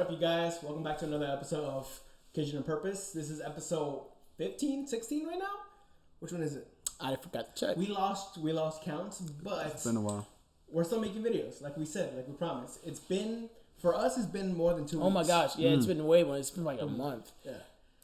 up, you guys? Welcome back to another episode of Occasion and Purpose. This is episode 15, 16 right now? Which one is it? I forgot to check. We lost counts, but It's been a while. We're still making videos, like we said, like we promised. It's been more than 2 weeks. Oh my gosh, yeah, it's been way more. It's been like a month. Yeah.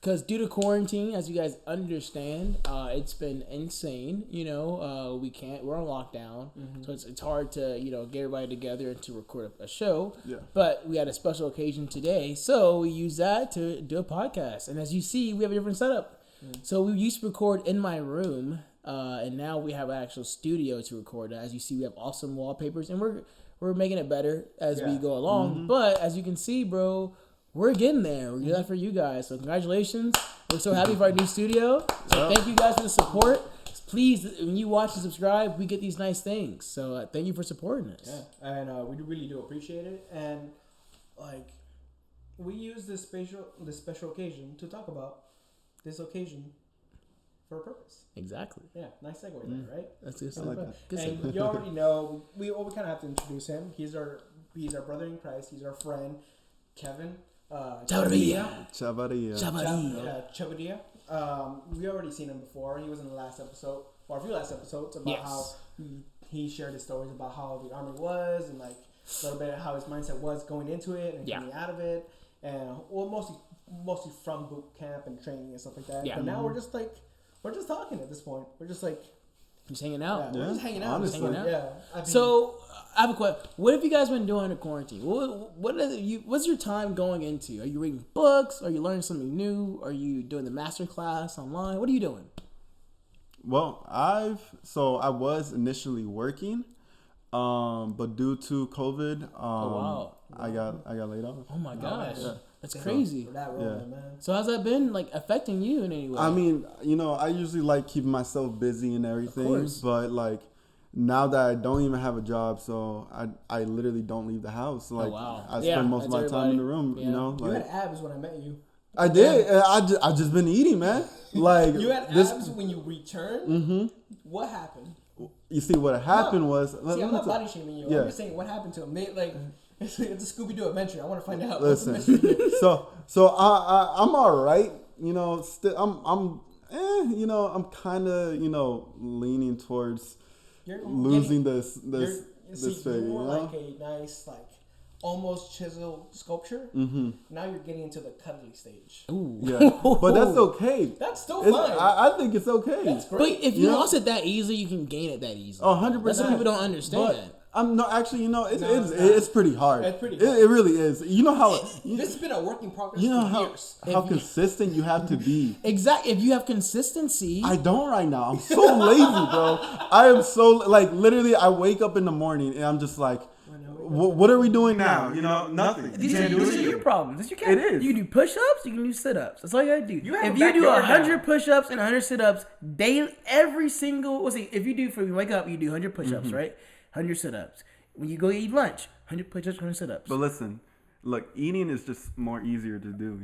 Because due to quarantine, as you guys understand, it's been insane. We're on lockdown, so it's hard to get everybody together and to record a show. Yeah. But we had a special occasion today, so we use that to do a podcast. And as you see, we have a different setup. So we used to record in my room, and now we have an actual studio to record. As you see, we have awesome wallpapers, and we're making it better as we go along. But as you can see, bro, we're getting there. We're doing that for you guys. So congratulations. We're so happy for our new studio. So thank you guys for the support. Please, when you watch and subscribe, we get these nice things. So thank you for supporting us. Yeah, and we really do appreciate it. And like, we use this special occasion to talk about this occasion for a purpose. Exactly. Yeah, nice segue there, right? That's good. I like that. And you already know we kind of have to introduce him. He's our brother in Christ. He's our friend, Kevin. Chavarria. Chavarria. We already seen him before. He was in the last episode, or a few last episodes, about how he shared his stories about how the army was, and like a little bit of how his mindset was going into it and coming out of it, and mostly from boot camp and training and stuff like that. Yeah. But now we're just talking at this point. We're just like Just hanging out. we're just hanging out. Honestly. Just like, I mean, So I have a question. What have you guys been doing in quarantine? What's your time going into? Are you reading books? Are you learning something new? Are you doing the master class online? What are you doing? Well, I was initially working, but due to COVID, I got laid off. Oh my gosh, yeah. that's crazy. for that role, man. So how's that been like affecting you in any way? I mean, I usually like keeping myself busy and everything, course. but like now that I don't even have a job, so I literally don't leave the house. Like I spend most of my time in the room. Yeah. You had abs when I met you. I did. I just been eating, man. Like You had abs when you returned. Mm-hmm. What happened? You see, what happened was. I'm not body shaming you. Yeah. I'm just saying what happened to him. It's a Scooby Doo adventure. I want to find out. Listen, What's the mystery? so I'm all right. Still I'm kind of leaning towards losing this figure. You're more like a nice almost chiseled sculpture. Mm-hmm. Now you're getting into the cuddly stage. Ooh. Yeah, but that's okay. That's still fine. I think it's okay. That's great. But if you lost it that easily, you can gain it that easily. 100%. That's what people don't understand. But it's pretty hard. It's pretty hard. It really is. You know how this has been a work in progress you know for how years. consistent you have to be. Exactly. If you have consistency. I don't right now. I'm so lazy, bro. I am so literally. I wake up in the morning and I'm just like, what are we doing now? Nothing. These are your problems. You can't. It is. You can do push-ups. You can do sit-ups. That's all you gotta do. If you do 100 push-ups and 100 sit-ups daily, every single. If you do when you wake up, you do 100 push-ups, right? 100 sit-ups. When you go eat lunch, 100 push-ups, 100 sit-ups. But listen, look, eating is just more easier to do,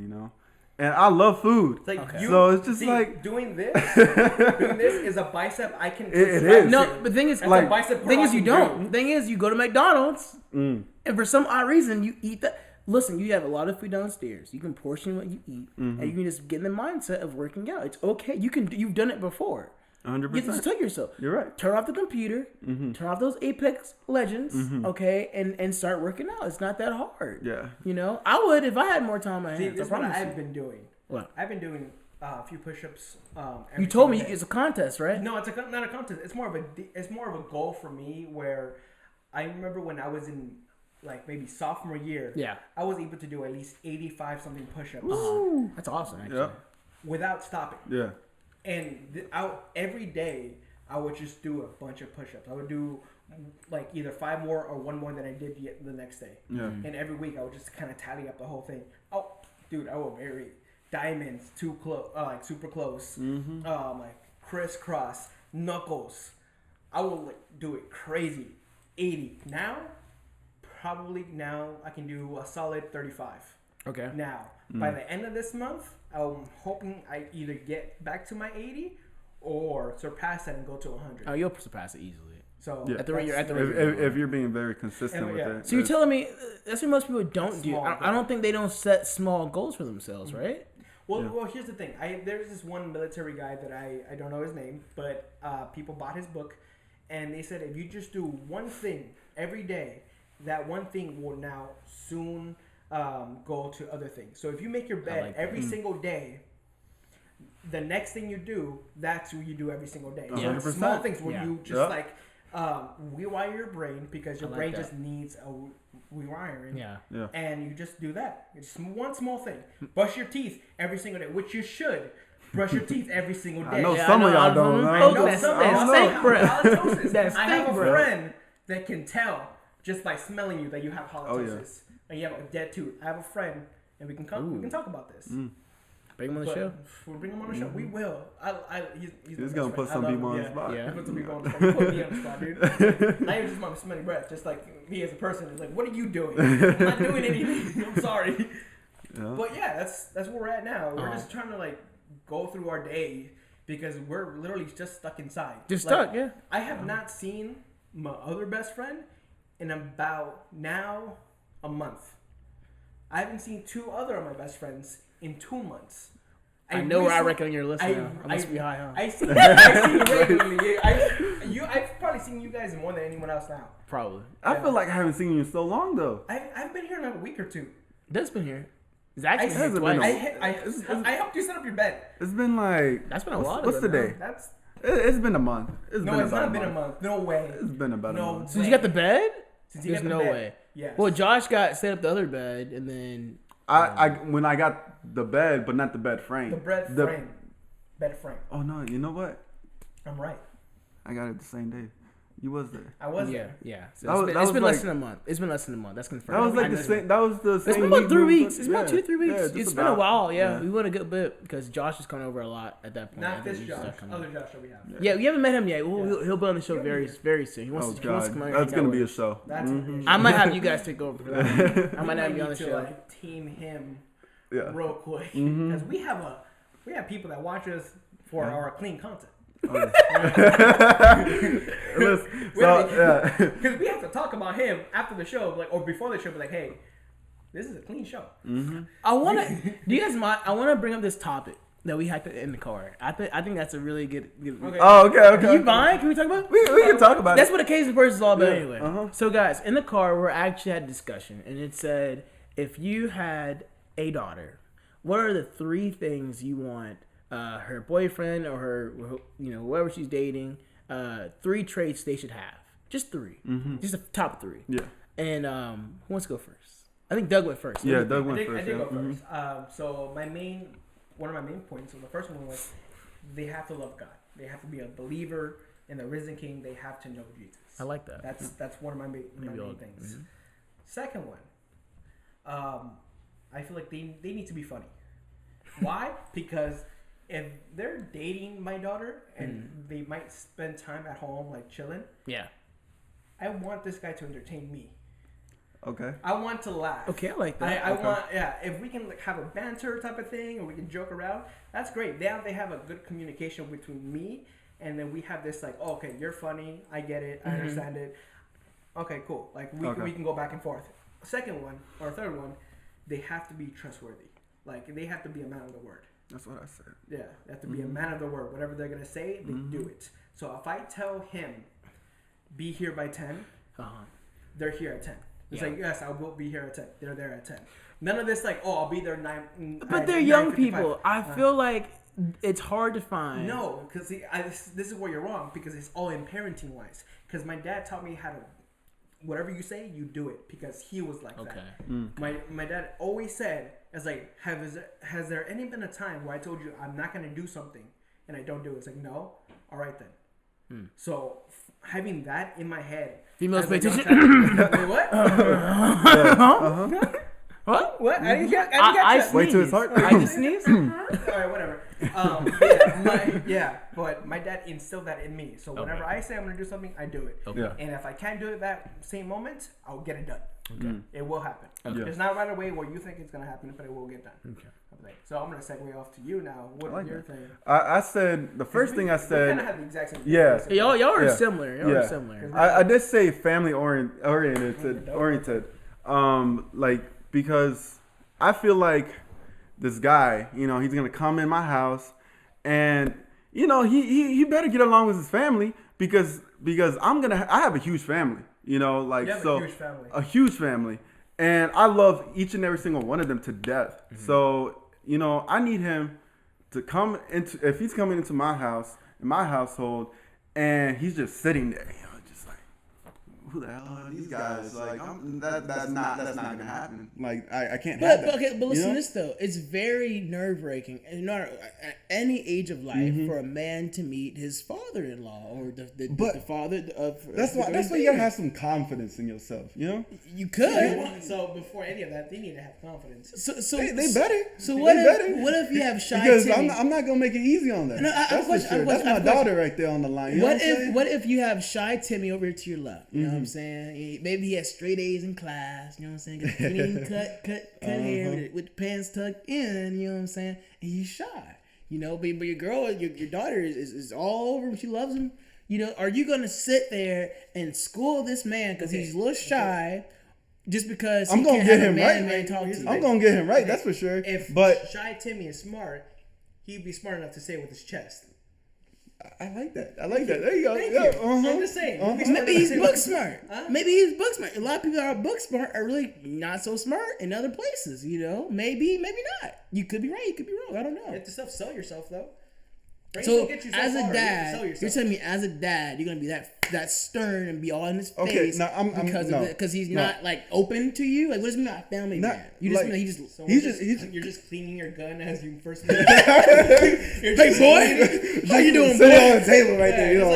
And I love food. So it's just doing this is a bicep I can. It is. No, but the thing is, a bicep thing is you do. don't. The thing is, you go to McDonald's, and for some odd reason, you eat that. Listen, you have a lot of food downstairs. You can portion what you eat, and you can just get in the mindset of working out. It's okay. You've done it before. 100%. You just tell yourself. You're right. Turn off the computer. Turn off those Apex Legends. Okay, and start working out. It's not that hard. Yeah. I would if I had more time on my hands. See, this is what promise I've you. been doing. What? I've been doing a few push-ups. You told me day. it's a contest, right? No, it's not a contest. It's more of a goal for me. Where I remember when I was in maybe sophomore year. Yeah. I was able to do at least 85 something push-ups. That's awesome. Actually. Yep. Without stopping. Yeah. And every day I would just do a bunch of push-ups. I would do either 5 more or 1 more than I did the next day. Yeah. And every week I would just kind of tally up the whole thing. Oh, dude, I will vary diamonds too close, super close. Crisscross, knuckles. I will do it crazy. 80 now. Probably now I can do a solid 35. Okay. Now, by the end of this month, I'm hoping I either get back to my 80 or surpass that and go to 100. Oh, you'll surpass it easily. So Yeah. At the rate you're at the rate. If you're being very consistent with it. So you're telling me that's what most people don't do. Small I don't think they don't set small goals for themselves, right? Well, here's the thing. There's this one military guy that I don't know his name, but people bought his book, and they said if you just do one thing every day, that one thing will now soon go to other things. So if you make your bed every single day, the next thing you do, that's what you do every single day. 100%. So small things where you just rewire your brain because your brain just needs a rewiring. Yeah. And you just do that. It's one small thing. Brush your teeth every single day, which you should. Brush your teeth every single day. I know some of y'all don't. I know some of y'all. I have a friend that can tell just by smelling you that you have halitosis and you have a dead tooth. I have a friend, and we can talk about this. Bring him on the show. We'll bring him on the show. We will. He's gonna put some people on the spot. Yeah. Put some people on the spot. He put me on the spot, dude. Not even just my smelly breath. Just like me as a person. It's like, what are you doing? I'm not doing anything. I'm sorry. Yeah. But yeah, that's where we're at now. We're just trying to like go through our day because we're literally just stuck inside. Just like, stuck, yeah. I have not seen my other best friend in about now a month. I haven't seen two other of my best friends in 2 months. I know where I reckon on your list now. I must be high, huh? I see you regularly. I've probably seen you guys more than anyone else now. Probably. I feel like I haven't seen you in so long though. I've been here in like a week or two. That's been here. It's actually I helped you set up your bed. It's been like that's been a while. What's the day? It's been a month. It's not been a month. No way. It's been about a month. Since you got the bed? There's no way. Yes. Well, Josh got set up the other bed, and then when I got the bed, but not the bed frame. The bed frame. Oh no! You know what? I'm right. I got it the same day. You was there. I was there. Yeah. So it's been less than a month. It's been less than a month. That's confirmed. That was like the same. That was the same. It's been about 3 weeks. It's about 2-3 weeks. Yeah, it's been a while. Yeah. We went a good bit because Josh is coming over a lot at that point. Not this Josh. Other Josh that we have. Yeah, we haven't met him yet. He'll be on the show very soon. He wants to come on. That's gonna be a show. I might have you guys take over for that. I might have you on the show. Like team him real quick because we have people that watch us for our clean content. Because we have to talk about him after the show, like or before the show, but like, hey, this is a clean show. I want to. Do you guys mind? I want to bring up this topic that we had in the car. I think that's a really good. Okay. Oh, okay. Do you mind? Can we talk about it? We can talk about That's it. what occasion person is all about anyway. So guys, in the car, we actually had a discussion, and it said, if you had a daughter, what are the 3 things you want her boyfriend or her, whoever she's dating, 3 traits they should have? Just 3. Just the top 3. Yeah. And who wants to go first? I think Doug went first. Yeah, Doug went first. I did go first. So one of my main points, so the first one was they have to love God. They have to be a believer in the risen King. They have to know Jesus. I like that. That's one of my main things. Second one, I feel like they need to be funny. Why? Because if they're dating my daughter and they might spend time at home like chilling, I want this guy to entertain me. Okay. I want to laugh. Okay, I like that. I want, if we can like have a banter type of thing or we can joke around, that's great. They have a good communication between me and then we have this like, oh, okay, you're funny, I get it, I understand it. Okay, cool. Like we can go back and forth. Second one or third one, they have to be trustworthy. Like they have to be a man of the word. That's what I said. Yeah, they have to be a man of the word. Whatever they're gonna say, they do it. So if I tell him, be here by 10, they're here at 10. It's like, yes, I will be here at 10. They're there at 10. None of this like, oh, I'll be there 9. But they're young people. I feel like it's hard to find. No, because this is where you're wrong because it's all in parenting wise. Because my dad taught me how to, whatever you say, you do it because he was like that. My dad always said, it's like, has there any been a time where I told you I'm not going to do something and I don't do it? It's like, no. All right then. So having that in my head. Females pay attention. Wait, what? What? What? I didn't get I that. sneezed. Wait till it's hard. I just sneezed. All right, whatever. But my dad instilled that in me. So whenever I say I'm gonna do something, I do it. Okay. Yeah. And if I can't do it that same moment, I'll get it done. Okay. It will happen. Okay. It's not right away where you think it's gonna happen, but it will get done. Okay. So I'm gonna segue off to you now. What like your that. thing? I said the first thing I We said. kind of have the exact same. Yeah. Thing, Y'all are Yeah. similar. Y'all are similar. I did say family oriented. Like, because I feel like this guy, you know, he's gonna come in my house, and you know, he better get along with his family because I have a huge family, you know, like you have a huge family, and I love each and every single one of them to death. Mm-hmm. So you know, I need him to come into, if he's coming into my house, in my household, and he's just sitting there, you know, just like, who the hell are these guys? Like, that's not gonna happen. Like, I can't have that. But listen to this though. It's very nerve wracking, and not at any age of life, for a man to meet his father-in-law or the father of. That's why you gotta have some confidence in yourself. You know, you could. So before any of that, they need to have confidence. So they better. So what if you have shy because Timmy? I'm not gonna make it easy on them. No, that's for sure. That's my daughter right there on the line. You know what if you have shy Timmy over here to your left? You know what I'm saying? Maybe he has straight A's in class. You know what I'm saying? Clean cut hair with the pants tucked in. You know what I'm saying? And he's shy. You know, but your girl, your daughter is all over him. She loves him. You know, are you gonna sit there and school this man because he's a little shy? Just because I'm gonna get him right. I'm gonna get him right. That's for sure. But shy Timmy is smart, he'd be smart enough to say it with his chest. I like that. There you go. Thank you. I'm just saying. Maybe he's book smart. Maybe he's book smart. A lot of people that are book smart are really not so smart in other places. You know, maybe not. You could be right. You could be wrong. I don't know. You have to sell yourself though. So as a dad, you're telling me as a dad, you're gonna be that stern and be all in his face because he's not like open to you. Like, what does it mean by family man? You just mean you're just cleaning your gun as you first meet. Hey boy, how you doing? Sitting on the table right there, you know,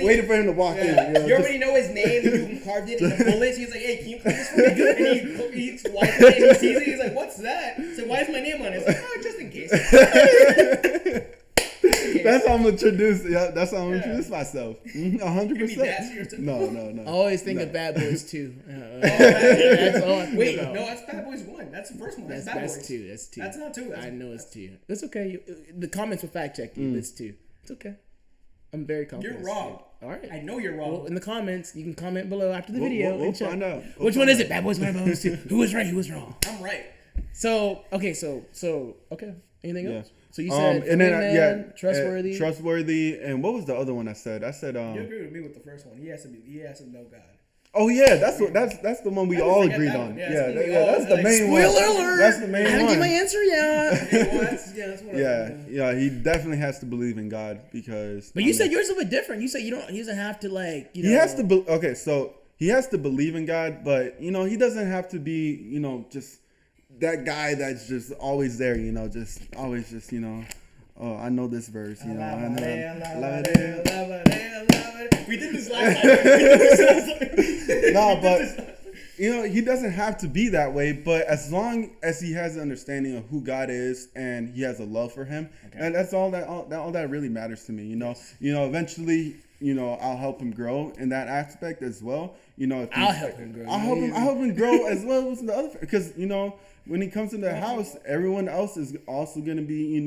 waiting for him to walk in. You already know his name. You carved it in the bullets. He's like, hey, can you clean this for me? And he wipes it and he sees it. He's like, what's that? So why is my name on it? It's like, oh, just in case. That's how I'm gonna introduce. Yeah, that's how I'm gonna introduce myself. 100%. No. I always think of Bad Boys 2. That's all I think about. No, that's Bad Boys 1. That's the first one. That's 2. That's 2. That's not 2. I know it's 2. It's okay. The comments will fact check you. It's 2. It's okay. I'm very confident. You're wrong. All right. I know you're wrong. Well, in the comments, you can comment below after the video. We'll find out. Which one is it? Bad Boys 1 or Bad Boys 2? Who was right? Who was wrong? I'm right. So okay. Anything else? So you said trustworthy, and what was the other one I said? I said you agree with me with the first one. He has to know God. Oh yeah, that's the one we all agreed on. That's the main one. Spoiler alert! That's the main one. I haven't given my answer yet. Yeah, he definitely has to believe in God because. But you said yours is a bit different. You said he doesn't have to like. He has to so he has to believe in God, but you know he doesn't have to be just that guy that's just always there, just always just, oh, I know this verse, I know. We did this last time. No, but he doesn't have to be that way, but as long as he has an understanding of who God is and he has a love for him, and that's all that really matters to me, eventually, I'll help him grow in that aspect as well. I'll help him grow. I'll help him grow as well as the other, because when he comes into the house, everyone else is also going to be,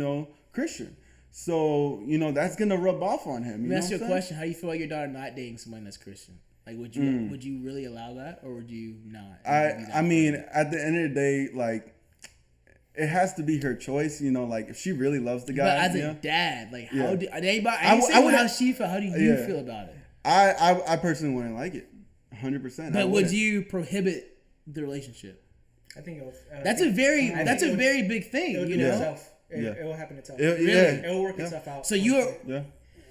Christian. So, that's going to rub off on him. Let me ask you a question. How do you feel about your daughter not dating someone that's Christian? Like, would you really allow that, or would you not? I mean, at the end of the day, like, it has to be her choice, like, if she really loves the guy. But as a dad, like, how do anybody? How she feel. How do you feel about it? I personally wouldn't like it, 100%. But would you prohibit the relationship? I think that's a very big thing. It will happen itself. It will work itself out. So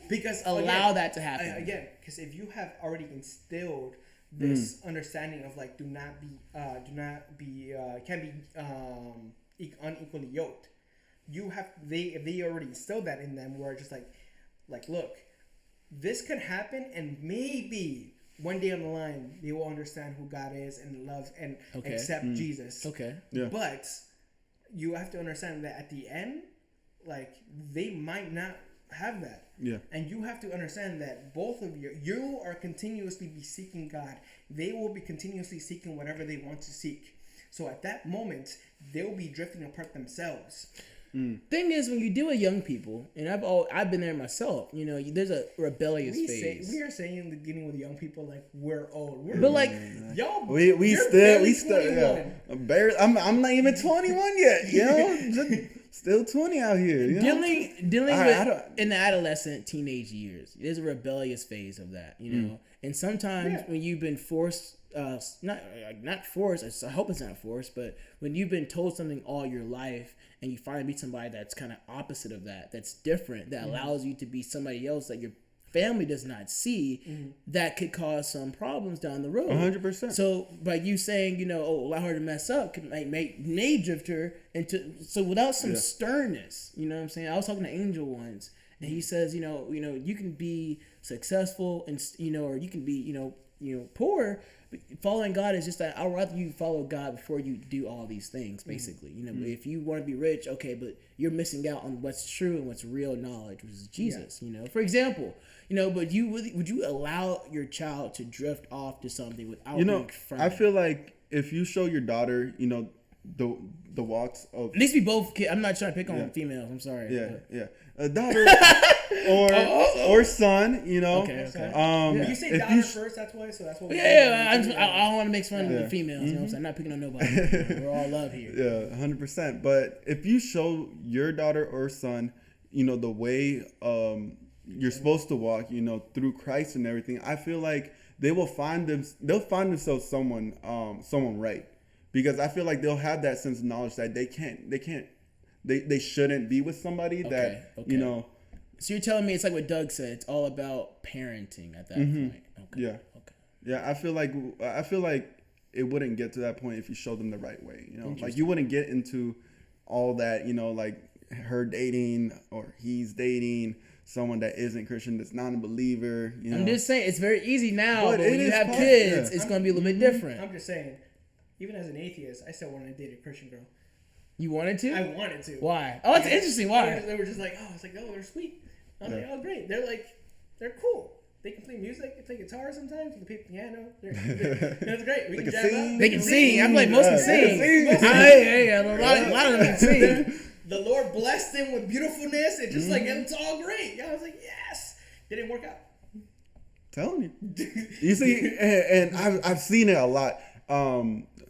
because allow that to happen again. Because if you have already instilled this understanding of like, can't be unequally yoked. If they already instilled that in them, where just like look, this could happen, and maybe one day on the line they will understand who God is and love and accept Jesus. Okay. Yeah. But you have to understand that at the end, like they might not have that. Yeah. And you have to understand that both of you are continuously be seeking God. They will be continuously seeking whatever they want to seek. So at that moment, they'll be drifting apart themselves. Thing is, when you deal with young people, and I've been there myself. You know, there's a rebellious phase. We are saying that dealing with young people like we're old. But like y'all, we still yeah. Barely, I'm not even 21 yet. You know, still 20 out here. You know? Dealing with in the adolescent teenage years, there's a rebellious phase of that. You know, and sometimes when you've been forced. Not forced. I hope it's not forced, but when you've been told something all your life and you finally meet somebody that's kind of opposite of that, that's different, that allows you to be somebody else that your family does not see, that could cause some problems down the road. 100%. So by you saying, you know, allow her to mess up, could may drift her into. So without some sternness, you know what I'm saying? I was talking to Angel once, and he says, you know, you can be successful and or you can be, you know, poor. Following God is just that I'd rather you follow God before you do all these things, basically. You know, if you want to be rich, okay, but you're missing out on what's true and what's real knowledge, which is Jesus. You know, for example, you know, but would you allow your child to drift off to something without being firm? I feel like if you show your daughter, you know, the walks of at least we both. I'm not trying to pick on females. I'm sorry. Yeah. A daughter or son, you know. Okay. You say daughter first. That's why. So that's what. I don't want to make fun of the females. You know what I'm saying? I'm not picking on nobody. We're all love here. Yeah, 100%. But if you show your daughter or son, you know, the way you're supposed to walk, you know, through Christ and everything, I feel like they'll find themselves someone right. Because I feel like they'll have that sense of knowledge that they shouldn't be with somebody that, you know. So you're telling me it's like what Doug said, it's all about parenting at that point. Okay. Yeah. Okay. Yeah, I feel like it wouldn't get to that point if you show them the right way, you know. Like you wouldn't get into all that, you know, like her dating or he's dating someone that isn't Christian, that's not a believer, you know. I'm just saying it's very easy now, but when you have kids, it's going to be a little bit different. I'm just saying, even as an atheist, I still wanted to date a Christian girl. You wanted to? I wanted to. Why? Oh, that's interesting. Why? They were just like, they're sweet. I was like, oh, great. They're cool. They can play music. They play guitar sometimes. They can play piano. That's great. We can jam out. They can sing. I feel like most can sing. Hey, a lot of them can sing. The Lord blessed them with beautifulness. It just like, it's all great. I was like, yes. It didn't work out. Telling you. You see, and I've seen it a lot.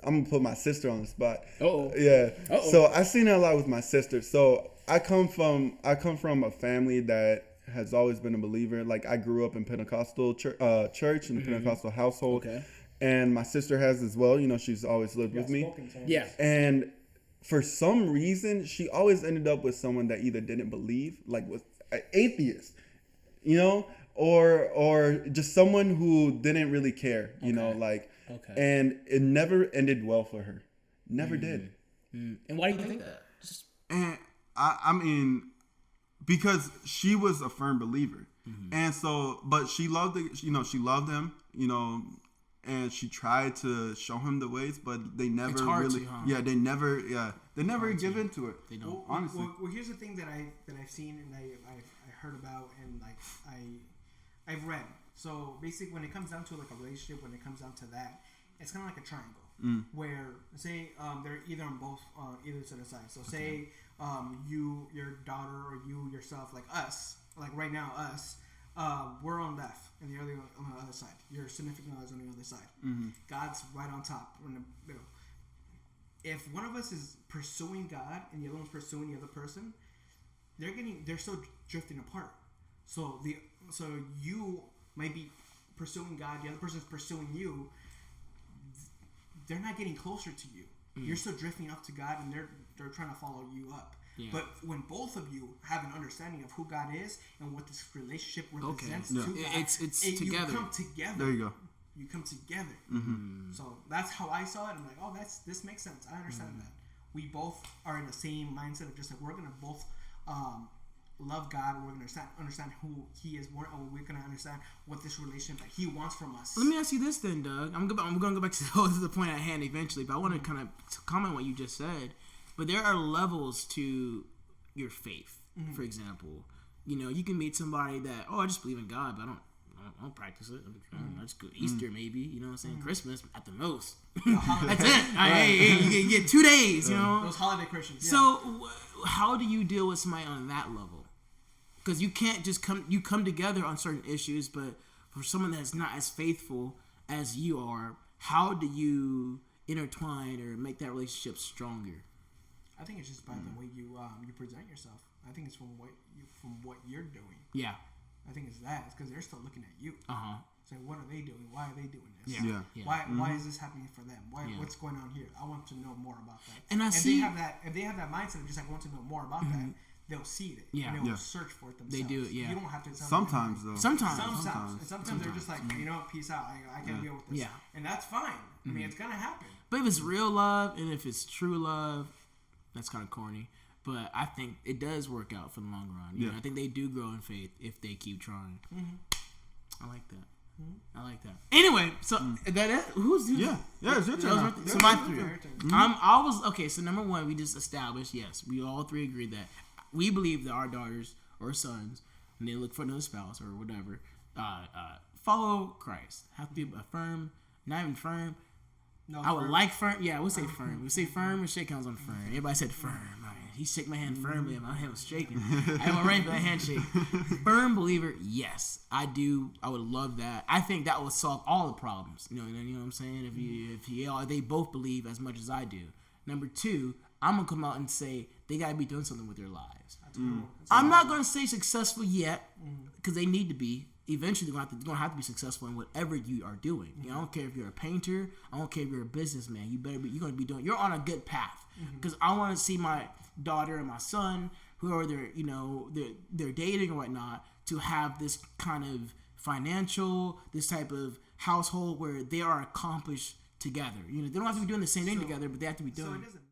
I'm gonna put my sister on the spot. Yeah. So I've seen it a lot with my sister. So I come from a family that has always been a believer. Like I grew up in Pentecostal church in a Pentecostal household. Okay. And my sister has as well. You know, she's always lived with me. Yeah. And for some reason, she always ended up with someone that either didn't believe, like was an atheist, you know, or just someone who didn't really care, you know, like. Okay. And it never ended well for her. Never did. And why do you think that? And I mean, because she was a firm believer, and so, but she loved it. You know, she loved him. You know, and she tried to show him the ways, but they never really. Yeah, they never give into it. They don't. Honestly. Well, here's the thing that I've seen and I heard about and like I've read. So basically, when it comes down to like a relationship, when it comes down to that, it's kind of like a triangle where say they're either on both either side of the side. So say you, your daughter, or you yourself, like us, like right now us, we're on left and the other on the other side. Your significant other is on the other side. God's right on top, in the middle. If one of us is pursuing God and the other one's pursuing the other person, they're still drifting apart. So you might be pursuing God, the other person's pursuing you. They're not getting closer to you. You're still drifting up to God, and they're trying to follow you up. Yeah. But when both of you have an understanding of who God is and what this relationship represents to God, it's together. You come together. There you go. You come together. So that's how I saw it. I'm like, oh, this makes sense. I understand that. We both are in the same mindset of just like we're gonna both love God. We're gonna understand who He is. We're gonna understand what this relationship that He wants from us. Let me ask you this then, Doug. I'm gonna go back to the point at hand eventually, but I want to kind of comment on what you just said. But there are levels to your faith. for example. You can meet somebody that, I just believe in God, but I don't practice it. I just go Easter maybe, you know what I'm saying? Christmas at the most. That's it. Hey, you get 2 days, Those holiday Christians. Yeah. So how do you deal with somebody on that level? Because you can't just come together on certain issues, but for someone that's not as faithful as you are, how do you intertwine or make that relationship stronger? I think it's just by the way you present yourself. I think it's from what you're doing. Yeah. I think it's that. It's because they're still looking at you. Saying, what are they doing? Why are they doing this? Yeah. Why is this happening for them? What's going on here? I want to know more about that. And if they have that mindset of just like, I want to know more about that, they'll see it. Yeah. And they'll search for it themselves. They do it, yeah. You don't have to tell Sometimes, them. though. Sometimes they're just like, peace out. I can't deal with this. Yeah. And that's fine. I mean, it's going to happen. But if it's real love and if it's true love, that's kind of corny. But I think it does work out for the long run. You know, I think they do grow in faith if they keep trying. I like that. I like that. Anyway, so is that it? Who's yeah, it's your turn. So my three. So number one, we just established, yes, we all three agree that we believe that our daughters or sons, when they look for another spouse or whatever, follow Christ. Have to be a firm, not even firm. No, I would firm. Like firm. Yeah, we'll say firm. We'll say firm and shake hands on firm. Everybody said firm. He shook my hand firmly and my hand was shaking. I went right for that handshake. Firm believer, yes. I do. I would love that. I think that would solve all the problems. You know what I'm saying? If they both believe as much as I do. Number two, I'm going to come out and say they got to be doing something with their lives. I'm not going to say successful yet because they need to be. Eventually, you're going to have to be successful in whatever you are doing. I don't care if you're a painter. I don't care if you're a businessman. You're going to be doing. You're on a good path because I want to see my daughter and my son, whoever they're dating or whatnot, to have this kind of financial, this type of household where they are accomplished together. They don't have to be doing the same thing together, but they have to be doing.